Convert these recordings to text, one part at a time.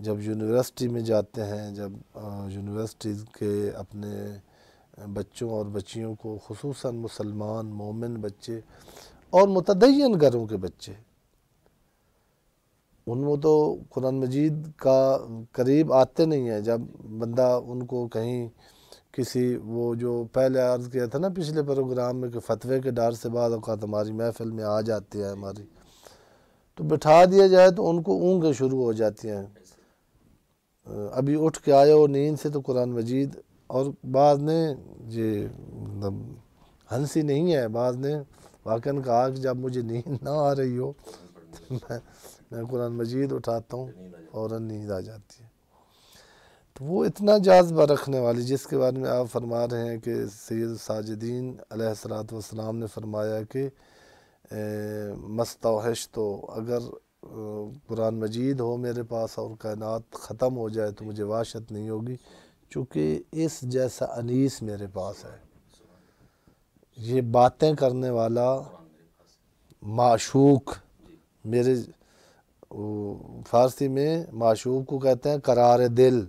جب یونیورسٹی میں جاتے ہیں، جب یونیورسٹیز کے اپنے بچوں اور بچیوں کو، خصوصاً مسلمان مومن بچے اور متدین گھروں کے بچے، ان کو تو قرآن مجید کا قریب آتے نہیں ہیں. جب بندہ ان کو کہیں کسی، وہ جو پہلے عرض کیا تھا نا پچھلے پروگرام میں کہ فتوے کے ڈر سے بعض اوقات ہماری محفل میں آ جاتی ہے ہماری، تو بٹھا دیا جائے تو ان کو اونگیں شروع ہو جاتی ہیں. ابھی اٹھ کے آئے ہو نیند سے تو قرآن مجید، اور بعض نے یہ مطلب ہنسی نہیں ہے، بعض نے واقعاً کہا کہ جب مجھے نیند نہ آ رہی ہو میں قرآن مجید اٹھاتا ہوں، فوراً نیند آ جاتی ہے. تو وہ اتنا جاذبہ رکھنے والی، جس کے بارے میں آپ فرما رہے ہیں کہ سید ساجدین علیہ الصلوۃ والسلام نے فرمایا کہ مستوحش، تو اگر قرآن مجید ہو میرے پاس اور کائنات ختم ہو جائے تو مجھے وحشت نہیں ہوگی، چونکہ اس جیسا انیس میرے پاس ہے. یہ باتیں کرنے والا معشوق، میرے فارسی میں معشوق کو کہتے ہیں قرار دل.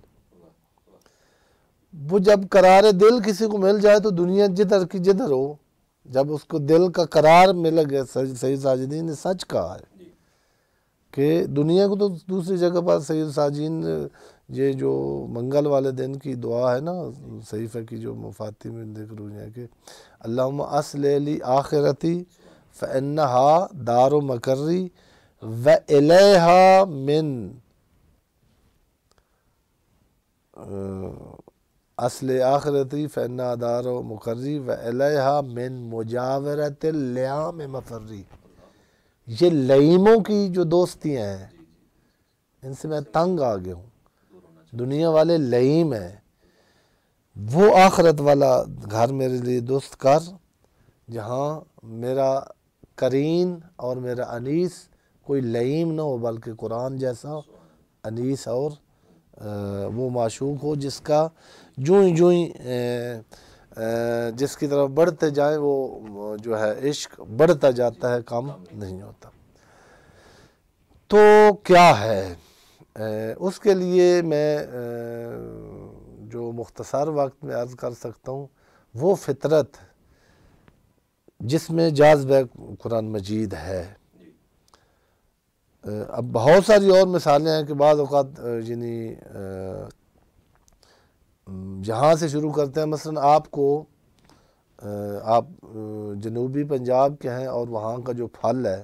وہ جب قرار دل کسی کو مل جائے تو دنیا جدھر کی جدھر ہو، جب اس کو دل کا قرار مل گیا، سید ساجدین نے سچ کہا ہے کہ دنیا کو تو دوسری جگہ پر سید ساجدین، یہ جو منگل والے دن کی دعا ہے نا صحیفہ کی جو مفاتی میں ذکر ہوئی ہے کہ اللہم اصلح لی آخرتی فإنہا دار مقری وإلیہا من اصل آخرتی فإنہا دار مقری وإلیہا من مجاورت اللیام مفری. یہ لئیموں کی جو دوستیاں ہیں ان سے میں تنگ آ گیا ہوں. دنیا والے لئیم ہیں، وہ آخرت والا گھر میرے لیے دوست کر جہاں میرا قرین اور میرا انیس کوئی لئیم نہ ہو بلکہ قرآن جیسا انیس اور وہ معشوق ہو جس کا جوئیں جس کی طرف بڑھتے جائیں وہ جو ہے عشق بڑھتا جاتا ہے، کم نہیں ہوتا. تو کیا ہے اس کے لیے میں جو مختصر وقت میں عرض کر سکتا ہوں، وہ فطرت جس میں جاذبہ قرآن مجید ہے. اب بہت ساری اور مثالیں ہیں کہ بعض اوقات یعنی جہاں سے شروع کرتے ہیں، مثلا آپ جنوبی پنجاب کے ہیں اور وہاں کا جو پھل ہے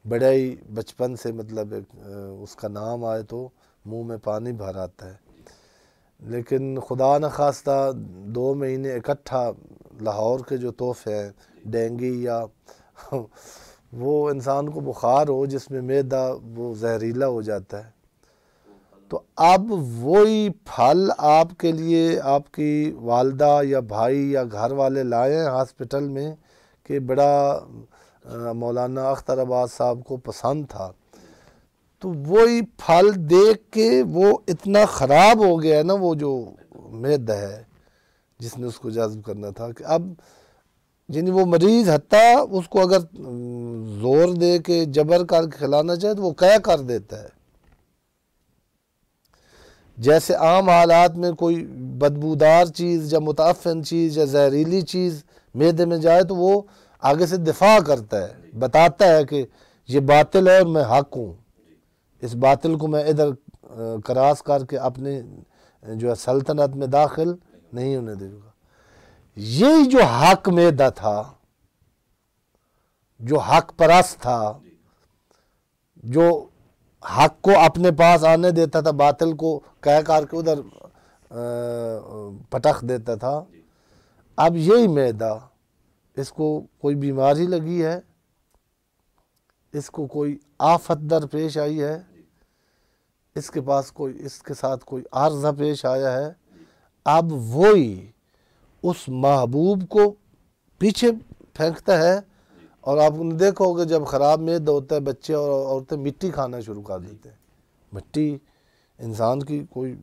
بڑے ہی بچپن سے مطلب اس کا نام آئے تو منہ میں پانی بھر آتا ہے، لیکن خدا نخواستہ 2 مہینے اکٹھا لاہور کے جو تحفے ہیں ڈینگی یا وہ انسان کو بخار ہو جس میں معدہ وہ زہریلا ہو جاتا ہے، تو اب وہی پھل آپ کے لیے آپ کی والدہ یا بھائی یا گھر والے لائے ہیں ہاسپٹل میں کہ بڑا مولانا اختر عباس صاحب کو پسند تھا، تو وہی پھل دیکھ کے وہ اتنا خراب ہو گیا نا وہ جو معدہ ہے جس نے اس کو جذب کرنا تھا کہ اب یعنی وہ مریض حتیٰ اس کو اگر زور دے کے جبر کر کے کھلانا چاہے تو وہ کیا کر دیتا ہے. جیسے عام حالات میں کوئی بدبودار چیز یا متعفن چیز یا زہریلی چیز معدے میں جائے تو وہ آگے سے دفاع کرتا ہے، بتاتا ہے کہ یہ باطل ہے اور میں حق ہوں، اس باطل کو میں ادھر کراس کر کے اپنے جو ہے سلطنت میں داخل نہیں ہونے دے گا. یہی جو حق معدہ تھا، جو حق پرست تھا، جو حق کو اپنے پاس آنے دیتا تھا، باطل کو کہہ کر کے ادھر پٹخ دیتا تھا، اب یہی معدہ اس کو کوئی بیماری لگی ہے، اس کو کوئی آفت درپیش آئی ہے، اس کے پاس کوئی اس کے ساتھ کوئی عارضہ پیش آیا ہے، اب وہی اس محبوب کو پیچھے پھینکتا ہے. اور آپ نے دیکھا ہوگا جب خراب معدہ ہوتا ہے بچے اور عورتیں مٹی کھانا شروع کر دیتے ہیں. مٹی انسان کی کوئی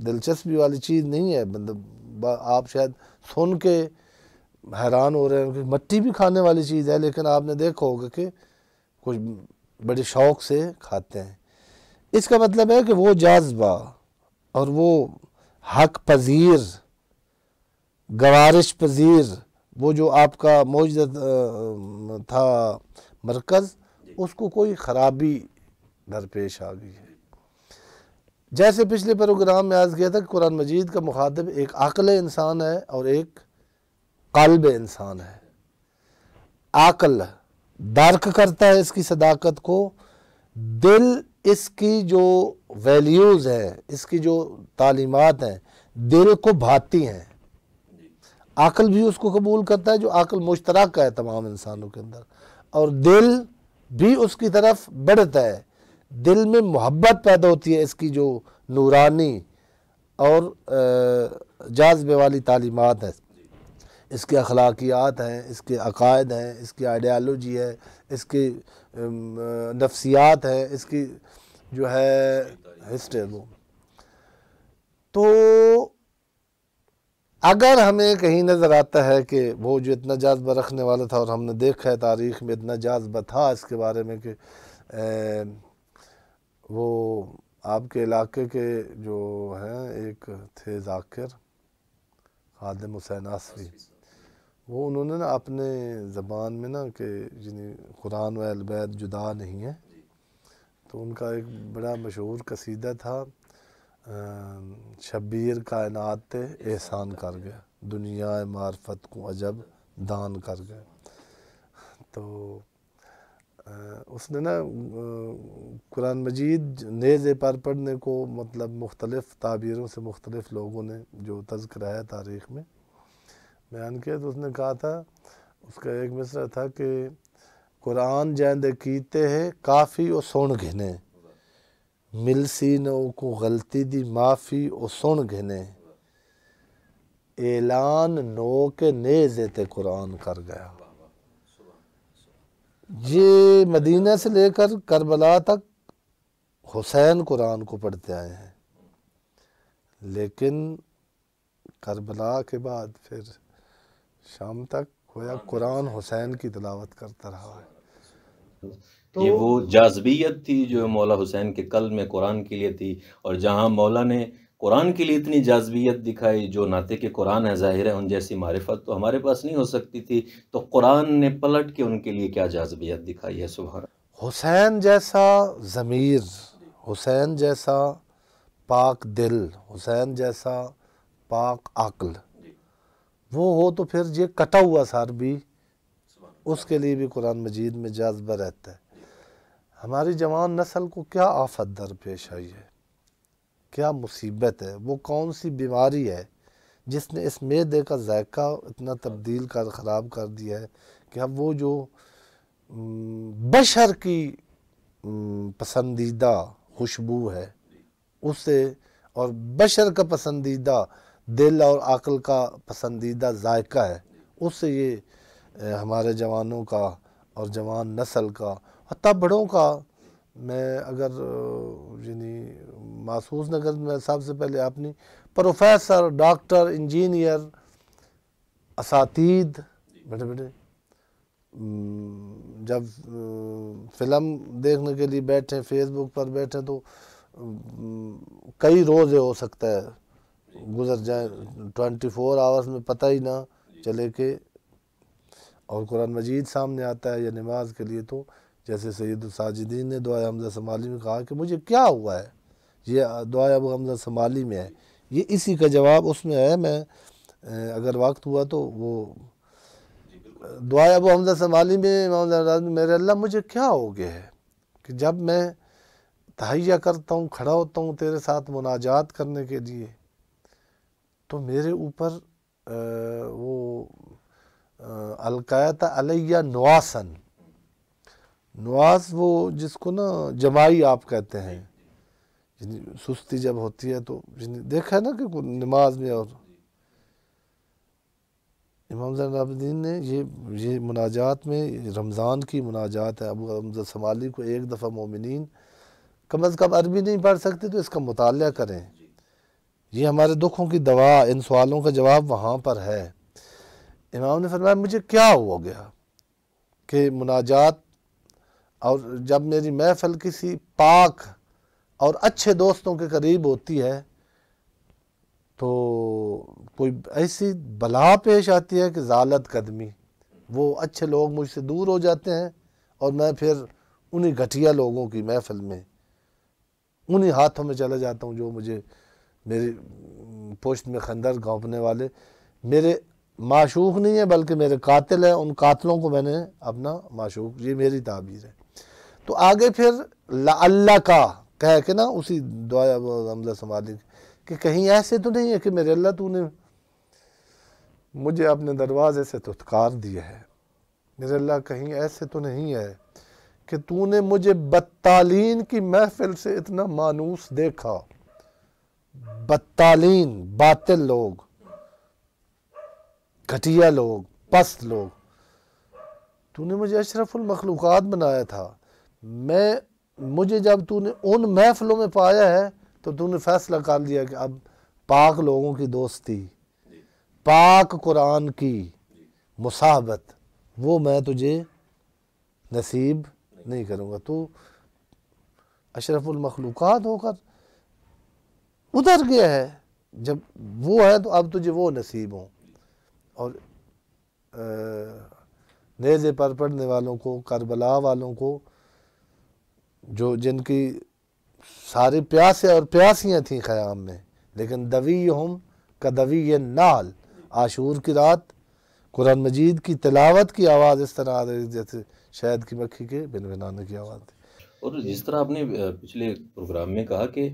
دلچسپی والی چیز نہیں ہے، مطلب آپ شاید سن کے حیران ہو رہے ہیں کہ مٹی بھی کھانے والی چیز ہے، لیکن آپ نے دیکھا ہوگا کہ کچھ بڑے شوق سے کھاتے ہیں. اس کا مطلب ہے کہ وہ جاذبہ اور وہ حق پذیر، گوارش پذیر، وہ جو آپ کا موجود تھا مرکز، اس کو کوئی خرابی درپیش آ گئی ہے۔ جیسے پچھلے پروگرام میں عرض کیا تھا کہ قرآن مجید کا مخاطب ایک عقل انسان ہے اور ایک قلب انسان ہے۔ عقل درک کرتا ہے اس کی صداقت کو، دل اس کی جو ویلیوز ہیں، اس کی جو تعلیمات ہیں، دل کو بھاتی ہیں۔ عقل بھی اس کو قبول کرتا ہے جو عقل مشترک ہے تمام انسانوں کے اندر، اور دل بھی اس کی طرف بڑھتا ہے۔ دل میں محبت پیدا ہوتی ہے اس کی جو نورانی اور جاذبے والی تعلیمات ہیں، اس کے اخلاقیات ہیں، اس کے عقائد ہیں، اس کی آئیڈیالوجی ہے، اس کی نفسیات ہے، اس کی جو ہے ہسٹری۔ وہ تو اگر ہمیں کہیں نظر آتا ہے کہ وہ جو اتنا جاذبہ رکھنے والا تھا، اور ہم نے دیکھا ہے تاریخ میں اتنا جاذبہ تھا اس کے بارے میں کہ وہ آپ کے علاقے کے جو ہیں ایک تھے ذاکر خادم حسین آصفی، وہ انہوں نے نا اپنے زبان میں نا کہ یعنی قرآن و اہل بیت جدا نہیں ہے، تو ان کا ایک بڑا مشہور قصیدہ تھا، شبیر کائنات تے احسان کر گیا، دنیا معرفت کو عجب دان کر گیا۔ تو اس نے نا قرآن مجید نیزے پر پڑھنے کو مطلب مختلف تعبیروں سے مختلف لوگوں نے جو تذکرہ ہے تاریخ میں بیان کیا، تو اس نے کہا تھا، اس کا ایک مصرع تھا کہ قرآن جیندے کیتے ہے کافی او سن گھنے، ملسی نو کو غلطی دی معافی او سن گھنے، اعلان نو کے نیزے تے قرآن کر گیا۔ یہ مدینہ سے لے کر کربلا تک حسین قرآن کو پڑھتے آئے ہیں، لیکن کربلا کے بعد پھر شام تک گویا قرآن حسین کی تلاوت کرتا رہا ہے۔ یہ وہ جاذبیت تھی جو مولا حسین کے قلب میں قرآن کے لیے تھی، اور جہاں مولا نے قرآن کے لیے اتنی جاذبیت دکھائی، جو ناطق کے قرآن ہے، ظاہر ہے ان جیسی معرفت تو ہمارے پاس نہیں ہو سکتی تھی، تو قرآن نے پلٹ کے ان کے لیے کیا جاذبیت دکھائی ہے۔ سبحان حسین جیسا ضمیر، حسین جیسا پاک دل، حسین جیسا پاک عقل وہ ہو تو پھر یہ کٹا ہوا سر بھی اس کے لیے بھی قرآن مجید میں جاذبہ رہتا ہے۔ ہماری جوان نسل کو کیا آفت درپیش آئی ہے، کیا مصیبت ہے، وہ کون سی بیماری ہے جس نے اس معدے کا ذائقہ اتنا تبدیل کر خراب کر دیا ہے کہ اب وہ جو بشر کی پسندیدہ خوشبو ہے اسے، اور بشر کا پسندیدہ دل اور عقل کا پسندیدہ ذائقہ ہے، اس سے یہ ہمارے جوانوں کا اور جوان نسل کا حتیٰ بڑوں کا، میں اگر یعنی محسوس نہ کر، میں سب سے پہلے اپنی پروفیسر، ڈاکٹر، انجینئر، اساتید بڑے بڑے جب فلم دیکھنے کے لیے بیٹھیں، فیس بک پر بیٹھیں، تو کئی روزے ہو سکتا ہے گزر جائیں، 24 آورز میں پتہ ہی نہ چلے کہ، اور قرآن مجید سامنے آتا ہے یا نماز کے لیے، تو جیسے سید الساجدین نے دعائے حمزہ سمالی میں کہا کہ مجھے کیا ہوا ہے، یہ دعائے ابو حمزہ سمالی میں ہے، یہ اسی کا جواب اس میں ہے۔ میں اگر وقت ہوا تو وہ دعائے ابو حمزہ سمالی میں امام زین میرے اللہ مجھے کیا ہو گیا ہے کہ جب میں تہیہ کرتا ہوں، کھڑا ہوتا ہوں تیرے ساتھ مناجات کرنے کے لیے، تو میرے اوپر وہ القیت علیہ نواسن، نواس وہ جس کو نا جمائی آپ کہتے ہیں، یعنی سستی جب ہوتی ہے تو دیکھا ہے نا کہ نماز میں، اور امام زین العابدین نے یہ مناجات میں، رمضان کی مناجات ہے، ابو حمزہ سمالی کو ایک دفعہ مومنین کم از کم عربی نہیں پڑھ سکتے تو اس کا مطالعہ کریں، یہ ہمارے دکھوں کی دوا، ان سوالوں کا جواب وہاں پر ہے۔ امام نے فرمایا مجھے کیا ہو گیا کہ مناجات، اور جب میری محفل کسی پاک اور اچھے دوستوں کے قریب ہوتی ہے تو کوئی ایسی بلا پیش آتی ہے کہ زالت قدمی، وہ اچھے لوگ مجھ سے دور ہو جاتے ہیں اور میں پھر انہی گھٹیا لوگوں کی محفل میں انہی ہاتھوں میں چلا جاتا ہوں جو مجھے میری پشت میں خنجر گھونپنے والے میرے معشوق نہیں ہے بلکہ میرے قاتل ہیں، ان قاتلوں کو میں نے اپنا معشوق، یہ میری تعبیر ہے۔ تو آگے پھر اللہ کا کہہ کے نا اسی دعا حمزہ سنبھالی کہ کہیں ایسے تو نہیں ہے کہ میرے اللہ تو نے مجھے اپنے دروازے سے دھتکار دیا ہے، میرے اللہ کہیں ایسے تو نہیں ہے کہ تو نے مجھے بطالین کی محفل سے اتنا مانوس دیکھا، بطالین باطل لوگ، گھٹیا لوگ، پست لوگ، تو نے مجھے اشرف المخلوقات بنایا تھا، مجھے جب تو نے ان محفلوں میں پایا ہے تو نے فیصلہ کر لیا کہ اب پاک لوگوں کی دوستی، پاک قرآن کی مصاحبت وہ میں تجھے نصیب نہیں کروں گا، تو اشرف المخلوقات ہو کر ادھر گیا ہے، جب وہ ہے تو اب تجھے وہ نصیب ہوں۔ اور نیزے پر پڑنے والوں کو، کربلا والوں کو، جو جن کی ساری پیاسے اور پیاسیاں تھیں خیام میں، لیکن دویہم کدوی النحل، عاشور کی رات قرآن مجید کی تلاوت کی آواز اس طرح آ رہی جیسے شہد کی مکھی کے بنبنانے کی آواز تھی۔ اور جس طرح آپ نے پچھلے پروگرام میں کہا کہ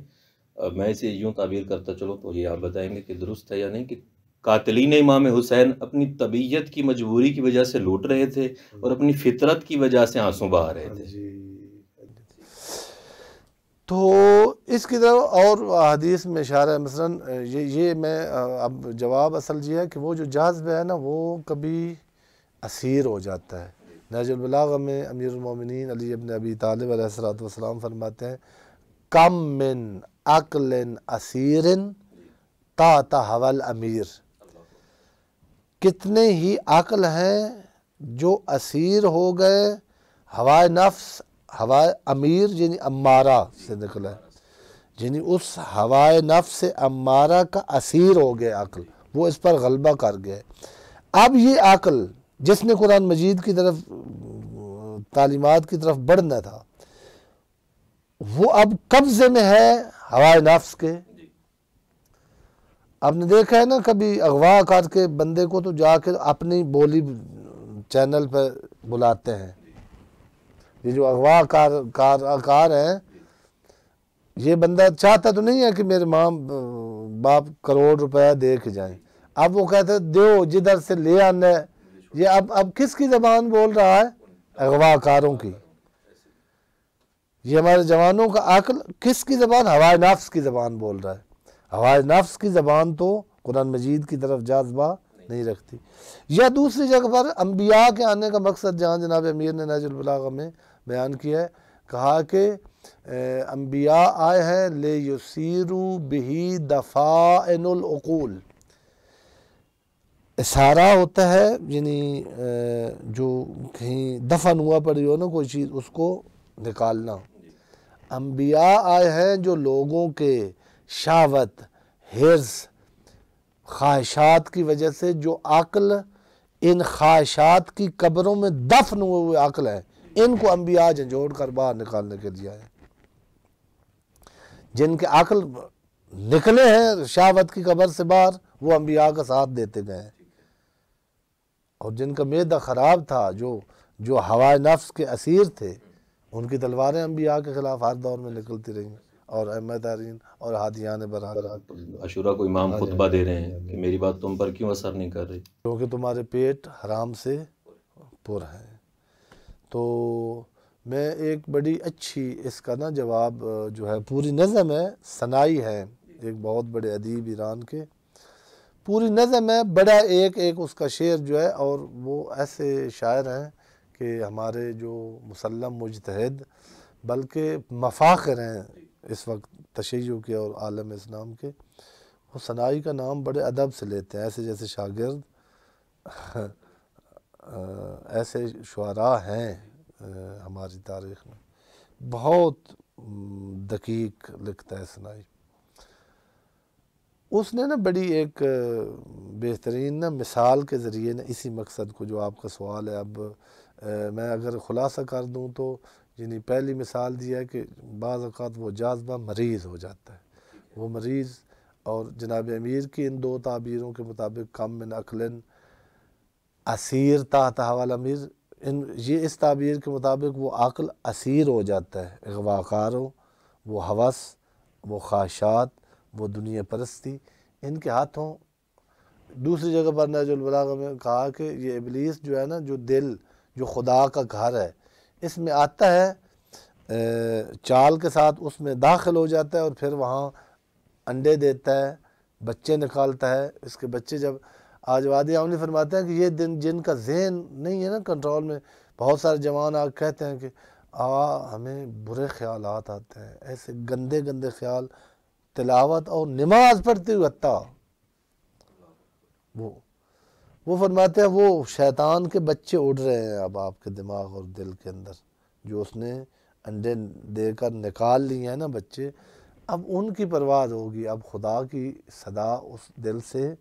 میں اسے یوں تعبیر کرتا چلوں تو یہ آپ بتائیں گے کہ درست ہے یا نہیں کہ قاتلین امام حسین اپنی طبیعت کی مجبوری کی وجہ سے لوٹ رہے تھے اور اپنی فطرت کی وجہ سے آنسو بہا رہے تھے۔ تو اس کی طرف اور حدیث میں اشارہ ہے، مثلا یہ میں اب جواب اصل یہ ہے کہ وہ جو جذب ہے نا وہ کبھی اسیر ہو جاتا ہے۔ نہج البلاغہ میں امیر المومنین علی ابن ابی طالب علیہ السلام فرماتے ہیں کم من عقل اسیر تحت هوى الامیر، کتنے ہی عقل ہیں جو اسیر ہو گئے ہوائے نفس، ہوائے امیر یعنی امارہ سے نکلا ہے، یعنی اس ہوائے نفس امارہ کا اسیر ہو گئے عقل، وہ اس پر غلبہ کر گئے۔ اب یہ عقل جس نے قرآن مجید کی طرف تعلیمات کی طرف بڑھنا تھا وہ اب قبضے میں ہے ہوائے نفس کے۔ آپ نے دیکھا ہے نا کبھی اغوا کر کے بندے کو تو جا کے اپنی بولی چینل پہ بلاتے ہیں، یہ جو اغوا کار ہیں یہ بندہ چاہتا تو نہیں ہے کہ میرے ماں باپ کروڑ روپے دے کے جائیں، اب وہ کہتے دیو جدھر سے لے آنا ہے، یہ اب کس کی زبان بول رہا ہے؟ اغوا کاروں کی۔ یہ ہمارے جوانوں کا عقل کس کی زبان؟ ہوائے نفس کی زبان بول رہا ہے۔ ہوائے نفس کی زبان تو قرآن مجید کی طرف جاذبہ نہیں رکھتی۔ یا دوسری جگہ پر انبیاء کے آنے کا مقصد جہاں جناب امیر نے نہج البلاغہ میں بیان کیا ہے، کہا کہ انبیاء آئے ہیں لیسیروا بہ دفائن العقول، اسارہ ہوتا ہے یعنی جو کہیں دفن ہوا پڑی ہو نا کوئی چیز اس کو نکالنا۔ انبیاء آئے ہیں جو لوگوں کے شہوت، حرص، خواہشات کی وجہ سے جو عقل ان خواہشات کی قبروں میں دفن ہوئے عقل ہیں، ان کو انبیاء جھنجھوڑ کر باہر نکالنے کے لیے آئے۔ جن کے عقل نکلے ہیں شہوت کی قبر سے باہر وہ انبیاء کا ساتھ دیتے گئے ہیں، اور جن کا معدہ خراب تھا، جو ہوائے نفس کے اسیر تھے، ان کی تلواریں انبیاء کے خلاف ہر دور میں نکلتی رہیں، اور ائمہ تارین اور ہادیان برحق عاشورہ کو امام خطبہ دے رہے ہیں کہ میری بات تم پر کیوں اثر نہیں کر رہی؟ کیونکہ تمہارے پیٹ حرام سے پر ہیں۔ تو میں ایک بڑی اچھی اس کا نا جواب جو ہے پوری نظم ہے، ثنائی ہے، ایک بہت بڑے ادیب ایران کے، پوری نظم ہے، بڑا ایک اس کا شعر جو ہے، اور وہ ایسے شاعر ہیں کہ ہمارے جو مسلم مجتہد بلکہ مفاخر ہیں اس وقت تشیع کے اور عالم اسلام کے، وہ ثنائی کا نام بڑے ادب سے لیتے ہیں، ایسے جیسے شاگرد ایسے شعراء ہیں ہماری تاریخ میں، بہت دقیق لکھتا ہے ثنائی، اس نے نا بڑی ایک بہترین نا مثال کے ذریعے نا اسی مقصد کو، جو آپ کا سوال ہے، اب میں اگر خلاصہ کر دوں تو یعنی پہلی مثال دیا ہے کہ بعض اوقات وہ جاذبہ مریض ہو جاتا ہے، وہ مریض، اور جناب امیر کی ان دو تعبیروں کے مطابق کم من عقلن اسیر تحت حوال امیر، یہ اس تعبیر کے مطابق وہ عقل اسیر ہو جاتا ہے، اغواکار ہو، وہ ہوس، وہ خواہشات، وہ دنیا پرستی ان کے ہاتھوں۔ دوسری جگہ پر نہج البلاغہ میں کہا کہ یہ ابلیس جو ہے نا، جو دل، جو خدا کا گھر ہے، اس میں آتا ہے چال کے ساتھ، اس میں داخل ہو جاتا ہے اور پھر وہاں انڈے دیتا ہے، بچے نکالتا ہے۔ اس کے بچے جب آج وادی عملی فرماتے ہیں کہ یہ دن جن کا ذہن نہیں ہے نا کنٹرول میں، بہت سارے جوان آگ کہتے ہیں کہ ہمیں برے خیالات آتے ہیں، ایسے گندے گندے خیال، تلاوت اور نماز پڑھتے ہوئے حتیٰ وہ فرماتے ہیں وہ شیطان کے بچے اڑ رہے ہیں اب آپ کے دماغ اور دل کے اندر، جو اس نے انڈے دے کر نکال لیے ہیں نا بچے، اب ان کی پرواز ہوگی، اب خدا کی صدا اس دل سے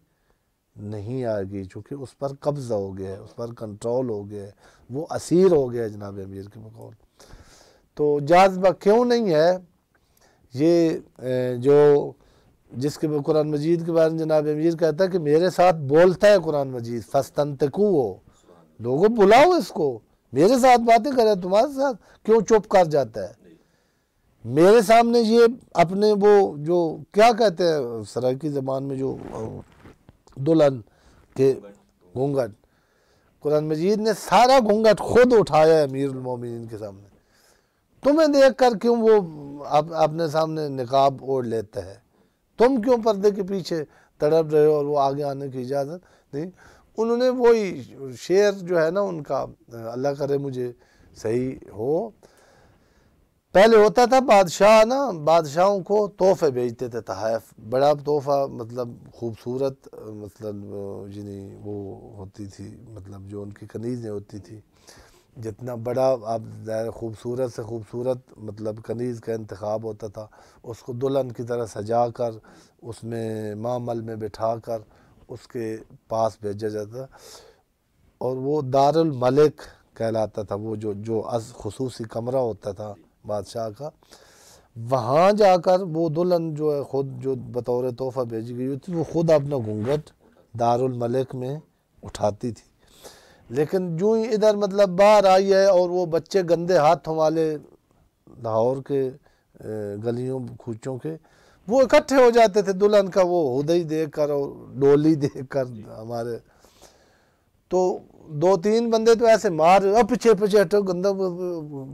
نہیں آئے گی، چونکہ اس پر قبضہ ہو گیا ہے، اس پر کنٹرول ہو گیا ہے، وہ اسیر ہو گیا ہے جناب امیر کے بقول۔ تو جاذبہ کیوں نہیں ہے، یہ جو جس کے قرآن مجید کے بارے میں جناب امیر کہتا ہے کہ میرے ساتھ بولتا ہے قرآن مجید، فَاسْتَنْتِقُوهُ، لوگوں بلاؤ اس کو، میرے ساتھ باتیں کرے، تمہارے ساتھ کیوں چپ کر جاتا ہے؟ میرے سامنے یہ اپنے وہ جو کیا کہتے ہیں سرائکی زبان میں جو دلہن کے گھونگھٹ، قرآن مجید نے سارا گھونگھٹ خود اٹھایا ہے امیر المومنین کے سامنے، تمہیں دیکھ کر کیوں وہ اپنے سامنے نقاب اوڑھ لیتا ہے، تم کیوں پردے کے پیچھے تڑپ رہے ہو اور وہ آگے آنے کی اجازت نہیں۔ انہوں نے وہی شعر جو ہے نا ان کا، اللہ کرے مجھے صحیح ہو، پہلے ہوتا تھا بادشاہ نا، بادشاہوں کو تحفے بھیجتے تھے، تحائف، بڑا تحفہ مطلب خوبصورت، مطلب یعنی وہ ہوتی تھی، مطلب جو ان کی کنیزیں ہوتی تھی، جتنا بڑا آپ خوبصورت سے خوبصورت مطلب کنیز کا انتخاب ہوتا تھا، اس کو دلہن کی طرح سجا کر اس میں معمل میں بٹھا کر اس کے پاس بھیجا جاتا تھا، اور وہ دار الملک کہلاتا تھا، وہ جو خصوصی کمرہ ہوتا تھا بادشاہ کا، وہاں جا کر وہ دلہن جو ہے خود جو بطور تحفہ بھیجی گئی ہوتی، وہ خود اپنا گھونگھٹ دار الملک میں اٹھاتی تھی۔ لیکن جو ہی ادھر مطلب باہر آئی ہے اور وہ بچے گندے ہاتھوں والے لاہور کے گلیوں کوچوں کے، وہ اکٹھے ہو جاتے تھے دلہن کا وہ ہدی دیکھ کر اور ڈولی دیکھ کر، ہمارے تو دو تین بندے تو ایسے مار پیچھے پیچھے ہٹو، گندا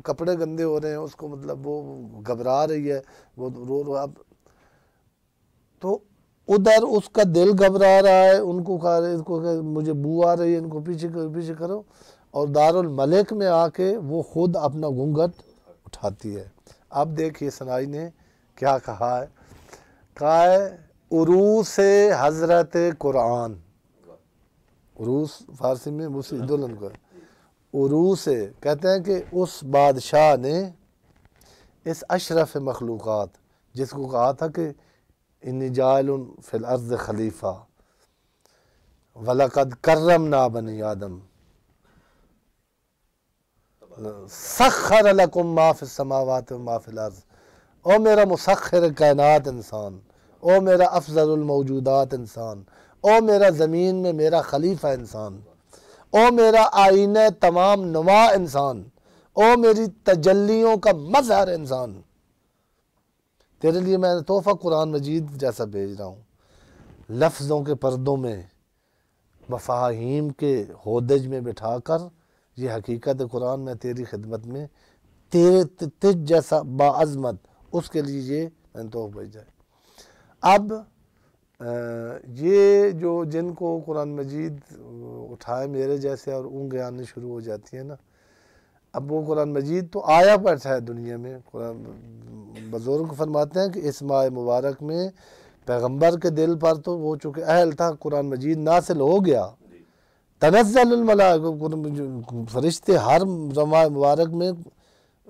کپڑے گندے ہو رہے ہیں، اس کو مطلب وہ گھبرا رہی ہے، وہ رو اب تو ادھر اس کا دل گھبرا رہا ہے، ان کو کہا رہے، اس کو کہ مجھے بو آ رہی ہے، ان کو پیچھے کرو، اور دار الملک میں آ کے وہ خود اپنا گھونگھٹ اٹھاتی ہے۔ اب دیکھیے ثنائی نے کیا کہا ہے عروس حضرت قرآن، عروس فارسی میں اسی دلہن کو عروس کہتے ہیں کہ اس بادشاہ نے اس اشرف مخلوقات، جس کو کہا تھا کہ انی جاعل فی الارض خلیفہ وَلَقَدْ كَرَّمْنَا بَنِي آدم سَخَّرَ لَكُم مَا فِي السَّمَاوَاتِ وَمَا فِي الْأَرْضِ، او میرا مسخر کائنات انسان، او میرا افضل الموجودات انسان، او میرا زمین میں میرا خلیفہ انسان، او میرا آئینہ تمام نما انسان، او میری تجلیوں کا مظہر انسان، تیرے لیے میں نے تحفہ قرآن مجید جیسا بھیج رہا ہوں، لفظوں کے پردوں میں، مفاہیم کے ہودج میں بٹھا کر یہ حقیقت قرآن میں تیری خدمت میں، تیرے تجھ جیسا باعظمت، اس کے لیے یہ میں نے تحفہ بھیجا ہے۔ اب یہ جو جن کو قرآن مجید اٹھائے میرے جیسے اور اونگیں آنے شروع ہو جاتی ہیں نا، اب وہ قرآن مجید تو آیا بیٹھا ہے دنیا میں، قرآن بزرگ فرماتے ہیں کہ اس ماہ مبارک میں پیغمبر کے دل پر تو وہ چونکہ اہل تھا، قرآن مجید نازل ہو گیا، تنزل الملائکہ، فرشتے ہر ماہ مبارک میں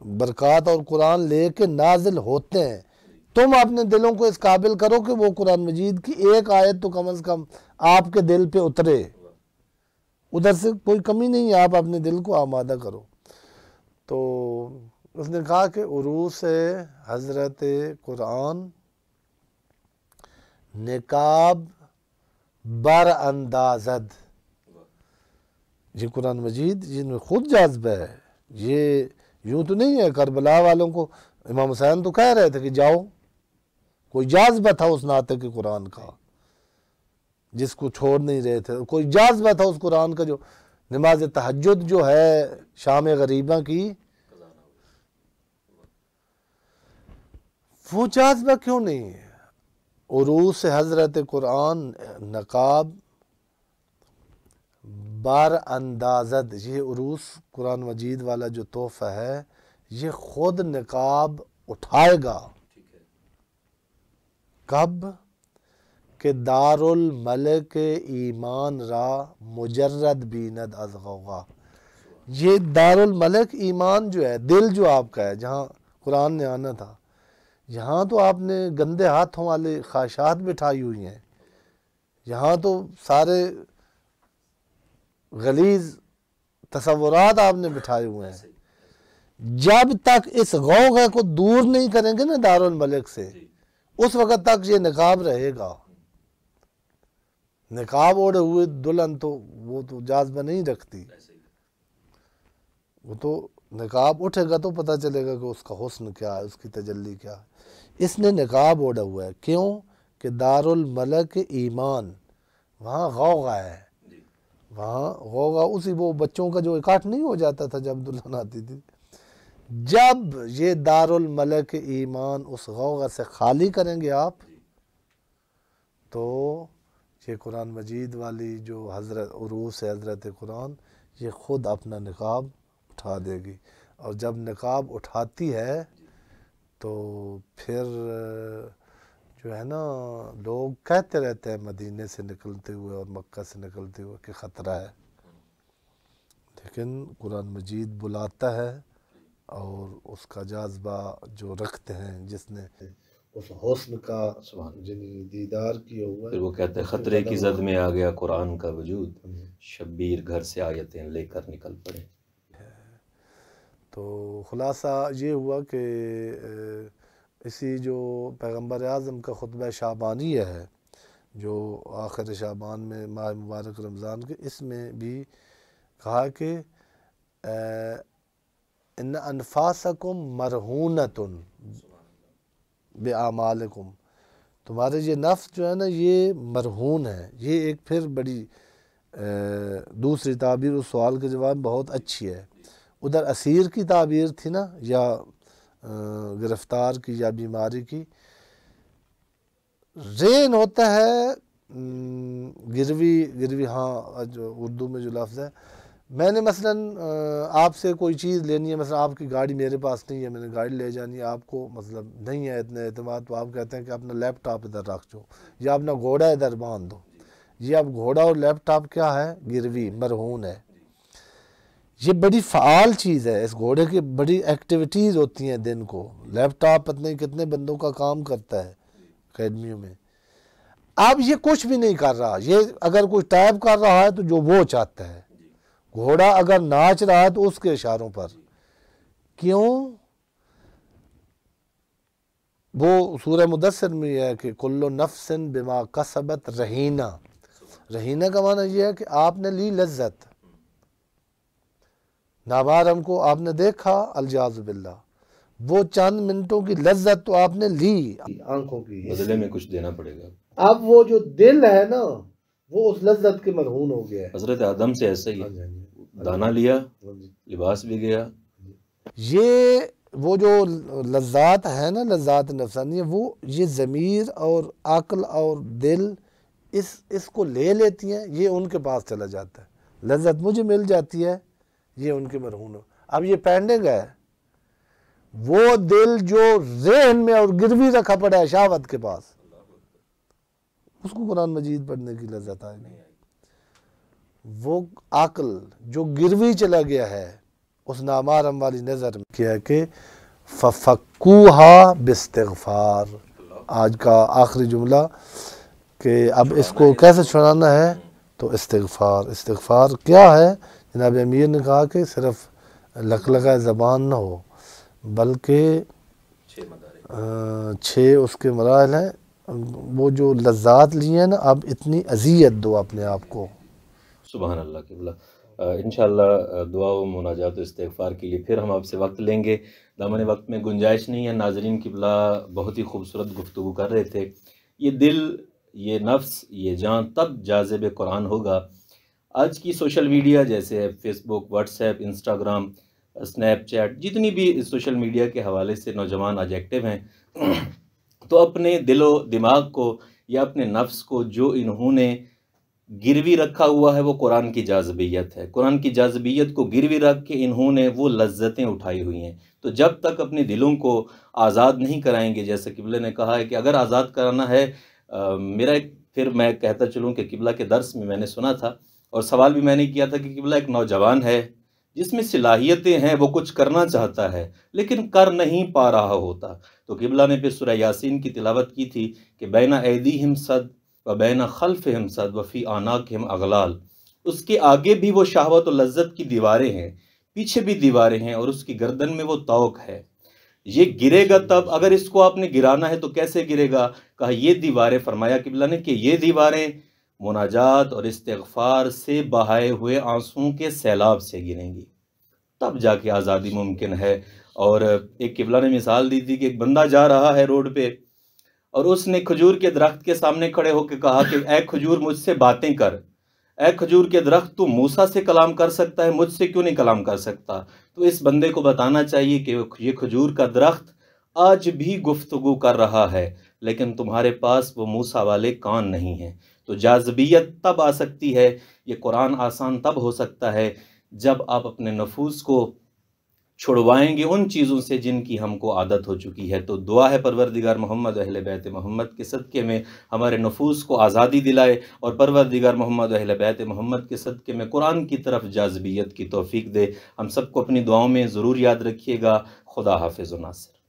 برکات اور قرآن لے کے نازل ہوتے ہیں، تم اپنے دلوں کو اس قابل کرو کہ وہ قرآن مجید کی ایک آیت تو کم از کم آپ کے دل پہ اترے، ادھر سے کوئی کمی نہیں ہے، آپ اپنے دل کو آمادہ کرو۔ تو اس نے کہا کہ عروس حضرت قرآن نقاب بر اندازد، یہ قرآن مجید جن میں خود جذبہ ہے، یہ یوں تو نہیں ہے۔ کربلا والوں کو امام حسین تو کہہ رہے تھے کہ جاؤ، کوئی جذبہ تھا اس ناطق قرآن کا جس کو چھوڑ نہیں رہے تھے، کوئی جذبہ تھا اس قرآن کا جو نماز تہجد جو ہے شام غریبہ کی، وہ جذبہ کیوں نہیں ہے؟ عروس حضرت قرآن نقاب بار اندازد، یہ عروس قرآن مجید والا جو تحفہ ہے یہ خود نقاب اٹھائے گا۔ کب کہ دار الملک ایمان را مجرد بیند از غوغا، یہ دار الملک ایمان جو ہے، دل جو آپ کا ہے، جہاں قرآن نے آنا تھا، یہاں تو آپ نے گندے ہاتھوں والے خواہشات بٹھائی ہوئی ہیں، یہاں تو سارے غلیظ تصورات آپ نے بٹھائے ہوئے ہیں۔ جب تک اس غوغے کو دور نہیں کریں گے نا دار الملک سے، اس وقت تک یہ نقاب رہے گا۔ نقاب اوڑے ہوئے دلہن تو وہ تو جاذبہ نہیں رکھتی، وہ تو نقاب اٹھے گا تو پتہ چلے گا کہ اس کا حسن کیا ہے، اس کی تجلی کیا ہے۔ اس نے نقاب اوڑا ہوا ہے، کیوں کہ دار الملک ایمان، وہاں غوغا ہے، وہاں غوغا اسی وہ بچوں کا جو اکٹھ نہیں ہو جاتا تھا جب دلہن آتی تھی، جب یہ دار الملک ایمان اس غوغا سے خالی کریں گے آپ، تو یہ قرآن مجید والی جو حضرت عروس حضرت قرآن یہ خود اپنا نقاب اٹھا دے گی، اور جب نقاب اٹھاتی ہے تو پھر جو ہے نا لوگ کہتے رہتے ہیں مدینے سے نکلتے ہوئے اور مکہ سے نکلتے ہوئے کہ خطرہ ہے، لیکن قرآن مجید بلاتا ہے، اور اس کا جذبہ جو رکھتے ہیں، جس نے اس حسن کا جنی دیدار کیا ہوا ہے، پھر وہ کہتے ہیں خطرے کی زد میں آ گیا قرآن کا وجود، شبیر گھر سے آیتیں لے کر نکل پڑے۔ تو خلاصہ یہ ہوا کہ اسی جو پیغمبر اعظم کا خطبہ شعبانیہ ہے جو آخر شعبان میں ماہ مبارک رمضان کے، اس میں بھی کہا کہ ان انفاسکم مرہونۃ باعمالکم، تمہارے یہ نفس جو ہے نا یہ مرہون ہے۔ یہ ایک پھر بڑی دوسری تعبیر اس سوال کے جواب بہت اچھی ہے۔ ادھر اسیر کی تعبیر تھی نا، یا گرفتار کی یا بیماری کی، رین ہوتا ہے گروی ہاں جو اردو میں جو لفظ ہے، میں نے مثلا آپ سے کوئی چیز لینی ہے، مثلا آپ کی گاڑی میرے پاس نہیں ہے، میں نے گاڑی لے جانی ہے، آپ کو مطلب نہیں ہے اتنا اعتماد، تو آپ کہتے ہیں کہ اپنا لیپ ٹاپ ادھر رکھ دو یا اپنا گھوڑا ادھر باندھ دو۔ یہ اب گھوڑا اور لیپ ٹاپ کیا ہے؟ گروی، مرہون ہے۔ یہ بڑی فعال چیز ہے، اس گھوڑے کی بڑی ایکٹیویٹیز ہوتی ہیں دن کو، لیپ ٹاپ پتہ نہیں کتنے بندوں کا کام کرتا ہے اکیڈمیوں میں۔ اب یہ کچھ بھی نہیں کر رہا، یہ اگر کوئی ٹائپ کر رہا ہے تو جو وہ چاہتا ہے، گھوڑا اگر ناچ رہا ہے تو اس کے اشاروں پر، کیوں؟ وہ سورہ مدثر میں ہے کہ کل نفس بما کسبت رہینہ، رہینہ کا معنی یہ ہے کہ آپ نے لی لذت، نامحرم کو آپ نے دیکھا، الجاذ باللہ، وہ چند منٹوں کی لذت تو آپ نے لی آنکھوں کی، بدلے میں کچھ دینا پڑے گا۔ اب وہ جو دل ہے نا وہ اس لذت کے مرہون ہو گیا ہے۔ حضرت آدم سے ایسا ہی دانا لیا، لباس بھی گیا۔ یہ وہ جو لذات ہے نا، لذات نفسانی، وہ یہ ضمیر اور عقل اور دل اس کو لے لیتی ہیں، یہ ان کے پاس چلا جاتا ہے، لذت مجھے مل جاتی ہے، یہ ان کے مرہون ہو۔ اب یہ پینڈنگ ہے، وہ دل جو ذہن میں اور گروی رکھا پڑا ہے شہوت کے پاس، اس کو قرآن مجید پڑھنے کی لذت آئے نہیں۔ وہ عقل جو گروی چلا گیا ہے اس نامحرم والی نظر میں کیا کہ ففکوہا باستغفار، آج کا آخری جملہ کہ اب اس کو کیسے چھڑانا ہے، تو استغفار۔ استغفار کیا ہے؟ جناب امیر نے کہا کہ صرف لقلقہ زبان نہ ہو، بلکہ 6 اس کے مراحل ہیں۔ وہ جو لذات لی ہیں نا، اب اتنی اذیت دو اپنے آپ کو۔ سبحان اللہ قبلہ۔ انشاءاللہ دعا و مناجات و استغفار کے لیے پھر ہم آپ سے وقت لیں گے، دامن وقت میں گنجائش نہیں ہے۔ ناظرین قبلہ بہت ہی خوبصورت گفتگو کر رہے تھے۔ یہ دل، یہ نفس، یہ جان تب جاذب قرآن ہوگا۔ آج کی سوشل میڈیا جیسے Facebook, WhatsApp, Instagram, Snapchat, جتنی بھی سوشل میڈیا کے حوالے سے نوجوان آج ایکٹیو ہیں، تو اپنے دل و دماغ کو یا اپنے نفس کو جو انہوں نے گروی رکھا ہوا ہے وہ قرآن کی جاذبیت ہے۔ قرآن کی جاذبیت کو گروی رکھ کے انہوں نے وہ لذتیں اٹھائی ہوئی ہیں۔ تو جب تک اپنے دلوں کو آزاد نہیں کرائیں گے، جیسے قبلہ نے کہا ہے کہ اگر آزاد کرانا ہے، میرا ایک، پھر میں کہتا چلوں کہ قبلہ کے درس میں نے سنا تھا اور سوال بھی میں نے کیا تھا کہ قبلہ ایک نوجوان ہے جس میں صلاحیتیں ہیں، وہ کچھ کرنا چاہتا ہے لیکن کر نہیں پا رہا ہوتا، تو قبلہ نے پھر سورہ یاسین کی تلاوت کی تھی کہ بین ایدیہم صد و بین خلفہم صد وفی اعناقہم اغلال۔ اس کے آگے بھی وہ شہوت و لذت کی دیواریں ہیں، پیچھے بھی دیواریں ہیں، اور اس کی گردن میں وہ طوق ہے۔ یہ گرے گا تب، اگر اس کو آپ نے گرانا ہے تو کیسے گرے گا؟ کہا یہ دیواریں، فرمایا قبلہ نے کہ یہ دیواریں مناجات اور استغفار سے بہائے ہوئے آنسوؤں کے سیلاب سے گریں گی، تب جا کے آزادی ممکن ہے۔ اور ایک قبلہ نے مثال دی تھی کہ ایک بندہ جا رہا ہے روڈ پہ اور اس نے کھجور کے درخت کے سامنے کھڑے ہو کے کہا کہ اے کھجور مجھ سے باتیں کر، اے کھجور کے درخت تو موسیٰ سے کلام کر سکتا ہے، مجھ سے کیوں نہیں کلام کر سکتا؟ تو اس بندے کو بتانا چاہیے کہ یہ کھجور کا درخت آج بھی گفتگو کر رہا ہے، لیکن تمہارے پاس وہ موسیٰ والے کان نہیں ہیں۔ تو جاذبیت تب آ سکتی ہے، یہ قرآن آسان تب ہو سکتا ہے جب آپ اپنے نفوس کو چھڑوائیں گے ان چیزوں سے جن کی ہم کو عادت ہو چکی ہے۔ تو دعا ہے پروردگار محمد اہل بیت محمد کے صدقے میں ہمارے نفوس کو آزادی دلائے، اور پروردگار محمد اہل بیت محمد کے صدقے میں قرآن کی طرف جاذبیت کی توفیق دے۔ ہم سب کو اپنی دعاؤں میں ضرور یاد رکھیے گا۔ خدا حافظ و ناصر۔